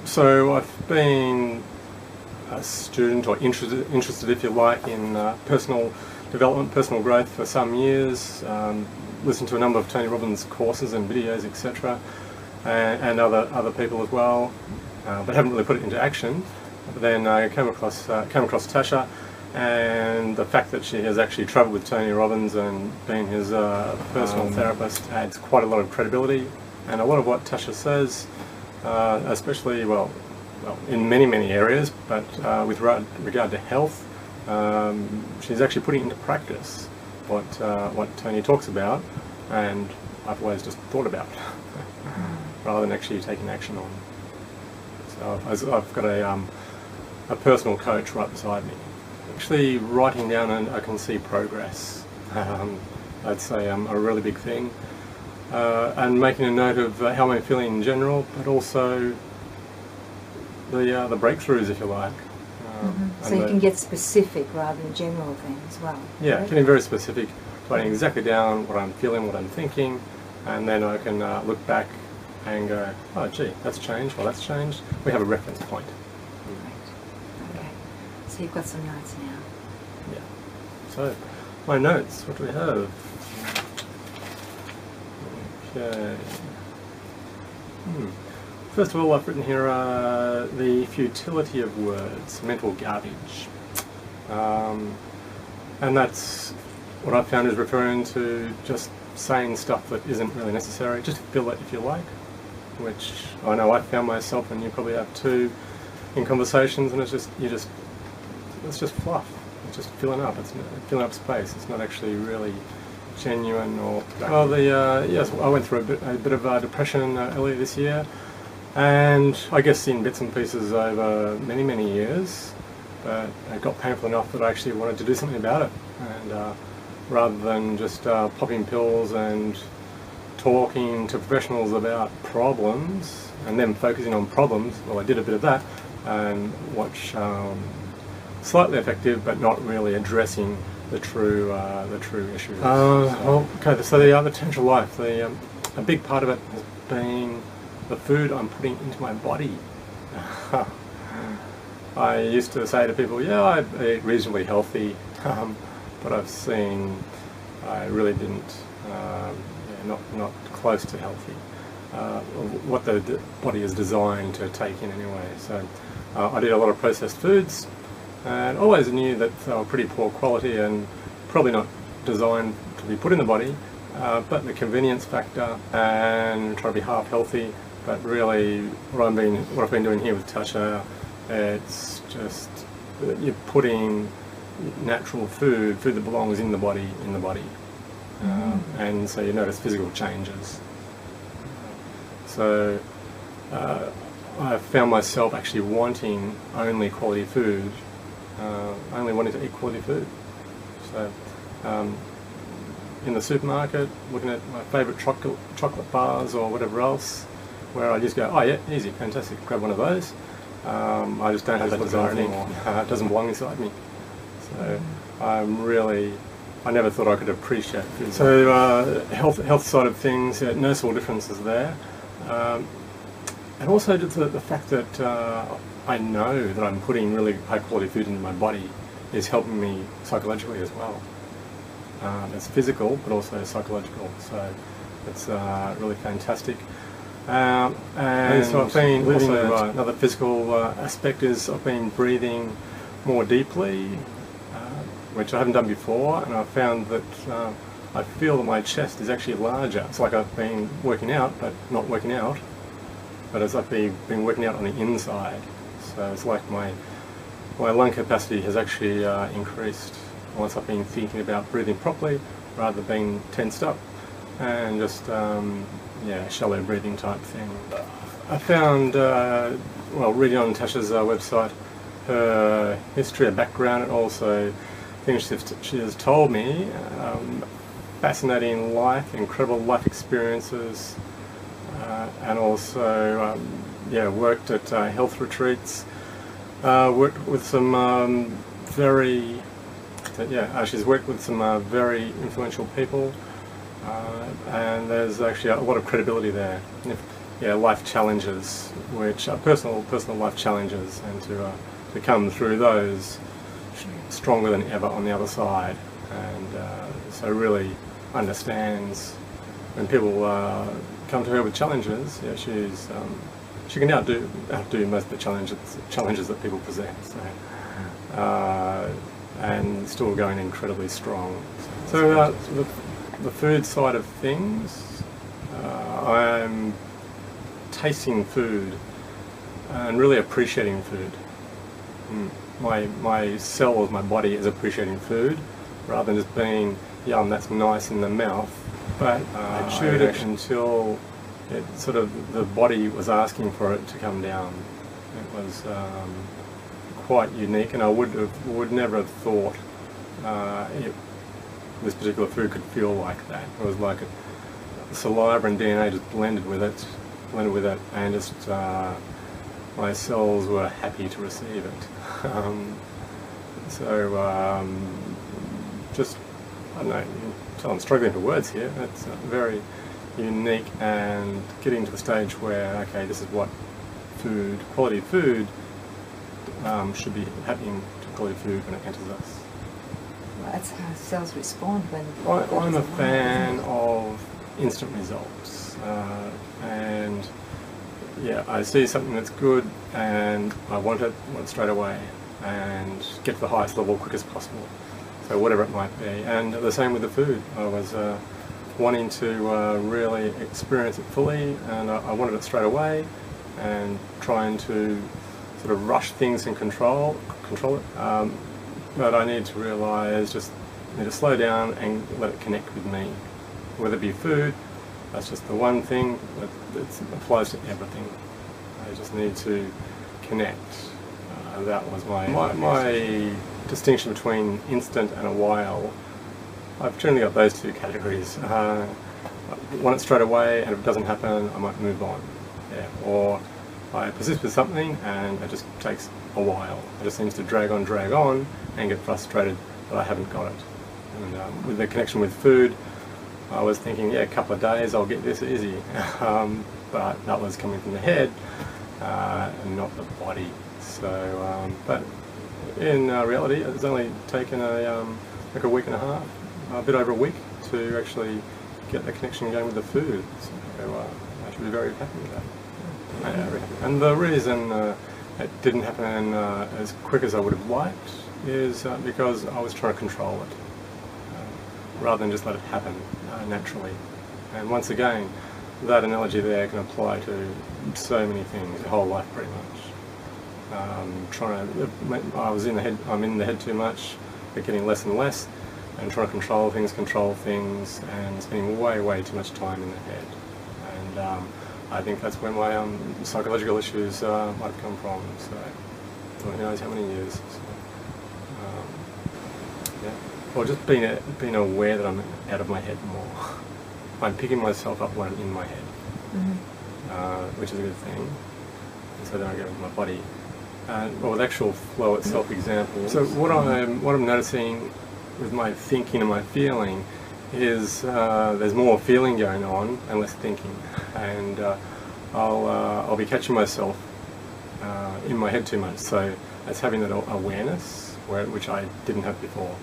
So I've been a student, or interested if you like, in personal development, personal growth for some years. Listened to a number of Tony Robbins courses and videos, etc., and other people as well, but haven't really put it into action. But then I came across Tasha, and the fact that she has actually travelled with Tony Robbins and been his personal therapist adds quite a lot of credibility. And a lot of what Tasha says, especially, well, in many areas, but with regard to health, she's actually putting into practice what Tony talks about, and I've always just thought about, rather than actually taking action on. So I've got a personal coach right beside me. Actually writing down, and I can see progress. I'd say a really big thing. And making a note of how I'm feeling in general, but also the breakthroughs, if you like. So you can get specific rather than general things as well. Yeah, right? Getting very specific, writing exactly down what I'm feeling, what I'm thinking, and then I can look back and go, oh gee, that's changed, well that's changed. We have a reference point. Right. Okay. So you've got some notes now. Yeah. So, my notes, what do we have? Okay. First of all, I've written here the futility of words, mental garbage. And that's what I found is referring to just saying stuff that isn't really necessary, just fill it if you like, which I know I found myself, and you probably have too, in conversations, and it's just fluff. It's just filling up. It's filling up space. It's not actually really genuine or. Well, yes, I went through a bit of depression earlier this year, and I guess in bits and pieces over many years, but it got painful enough that I actually wanted to do something about it, and rather than just popping pills and talking to professionals about problems and then focusing on problems, well, I did a bit of that, and which slightly effective, but not really addressing the true issues. Well, okay. So the potential life, a big part of it has been the food I'm putting into my body. I used to say to people, yeah, I eat reasonably healthy, but I've seen I really didn't, not close to healthy. What the body is designed to take in anyway. So I did a lot of processed foods, and always knew that they were pretty poor quality and probably not designed to be put in the body, but the convenience factor and try to be half healthy. But really, what I've been doing here with Tasha, it's just you're putting natural food that belongs in the body, and so you notice physical changes. So I found myself actually wanting only quality food, only wanting to eat quality food. So in the supermarket, looking at my favourite chocolate bars or whatever else, where I just go, oh yeah, easy, fantastic, grab one of those. I just don't have that desire anymore. It doesn't belong inside me. So I never thought I could appreciate food. So health side of things, noticeable differences there. And also just the fact that I know that I'm putting really high quality food into my body is helping me psychologically as well. It's physical, but also psychological. So it's really fantastic. And so I've been also another physical aspect is I've been breathing more deeply, which I haven't done before, and I've found that I feel that my chest is actually larger. It's like I've been working out, but not working out, but as I've been working out on the inside. So it's like my lung capacity has actually increased once I've been thinking about breathing properly, rather than being tensed up and just shallow breathing type thing. I found, reading on Tasha's website, her history, her background, and also things she has told me, fascinating life, incredible life experiences, and also worked at health retreats, worked with some she's worked with some very influential people, and there's actually a lot of credibility there. life challenges, which are personal life challenges, and to come through those stronger than ever on the other side. And so really understands when people come to her with challenges. Yeah, she can outdo most of the challenges that people present. So, and still going incredibly strong. So the food side of things, I'm tasting food and really appreciating food. My cells, my body is appreciating food rather than just being, yum, that's nice in the mouth. But I chewed it until it sort of, the body was asking for it to come down. It was quite unique, and I would never have thought this particular food could feel like that. It was like saliva and DNA just blended with it, and just my cells were happy to receive it. Just, I don't know, so I'm struggling for words here. It's very unique, and getting to the stage where, okay, this is what food, quality food, should be happening to quality food when it enters us. Well, that's how cells respond when... I'm a fan of instant results, and yeah, I see something that's good and I want it straight away and get to the highest level quick as possible. So whatever it might be. And the same with the food. I was wanting to really experience it fully, and I wanted it straight away, and trying to sort of rush things and control it. But I need to realise, just need to slow down and let it connect with me. Whether it be food, that's just the one thing, but it applies to everything. I just need to connect. That was my distinction between instant and a while. I've generally got those two categories. I want it straight away, and if it doesn't happen, I might move on. Yeah. Or I persist with something and it just takes a while. It just seems to drag on and get frustrated that I haven't got it. And with the connection with food, I was thinking, yeah, a couple of days I'll get this easy. But that was coming from the head and not the body. So, but in reality, it's only taken like a week and a half, a bit over a week, to actually get the connection going with the food. So I should be very happy with that. Yeah, very happy. And the reason it didn't happen as quick as I would have liked is because I was trying to control it rather than just let it happen naturally. And once again, that analogy there can apply to so many things, the whole life pretty much. I'm in the head too much, but getting less and less, and trying to control things, and spending way too much time in the head. And I think that's where my psychological issues might have come from. So who knows how many years. So, yeah. Or just being aware that I'm out of my head more. I'm picking myself up when I'm in my head, which is a good thing. And so then I go with my body. Well, with actual flow itself example. So what I'm noticing with my thinking and my feeling is there's more feeling going on and less thinking, and I'll be catching myself in my head too much. So that's having that awareness which I didn't have before.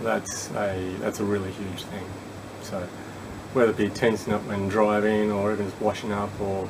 That's a really huge thing. So whether it be tensing up when driving, or even just washing up, or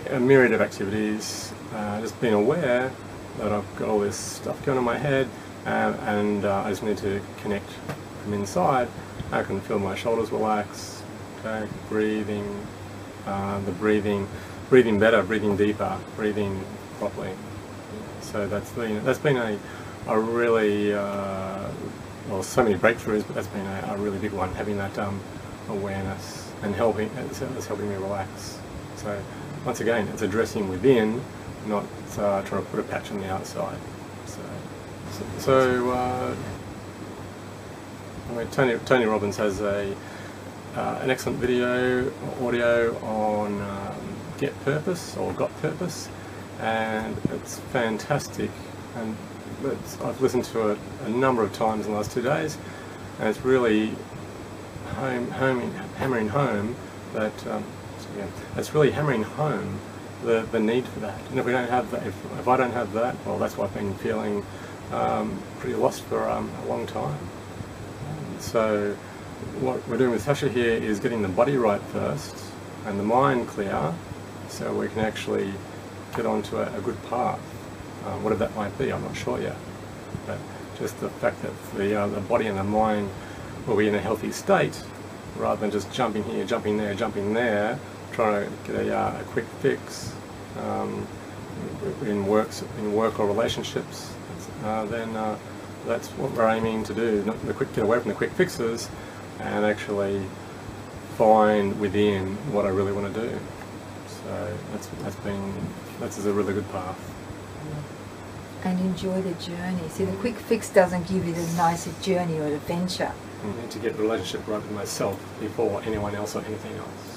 a myriad of activities, just being aware that I've got all this stuff going on in my head, and I just need to connect from inside. I can feel my shoulders relax, okay, breathing better, breathing deeper, breathing properly. So that's been a really, well, so many breakthroughs, but that's been a really big one, having that awareness and it's helping me relax. So once again, it's addressing within, not trying to put a patch on the outside. So I mean, Tony Robbins has an excellent audio on Get Purpose, or Got Purpose, and it's fantastic. And I've listened to it a number of times in the last 2 days, and it's really hammering home that Yeah, it's really hammering home the need for that. And if we don't have that, if I don't have that, well, that's what I've been feeling pretty lost for a long time. So what we're doing with Sasha here is getting the body right first and the mind clear, so we can actually get onto a good path. Whatever that might be, I'm not sure yet. But just the fact that the body and the mind will be in a healthy state, rather than just jumping here, jumping there, trying to get a quick fix in work or relationships. Then that's what we're aiming to do. Get away from the quick fixes and actually find within what I really want to do. So that's a really good path. And enjoy the journey. See, the quick fix doesn't give you the nice journey or adventure. I need to get the relationship right with myself before anyone else or anything else.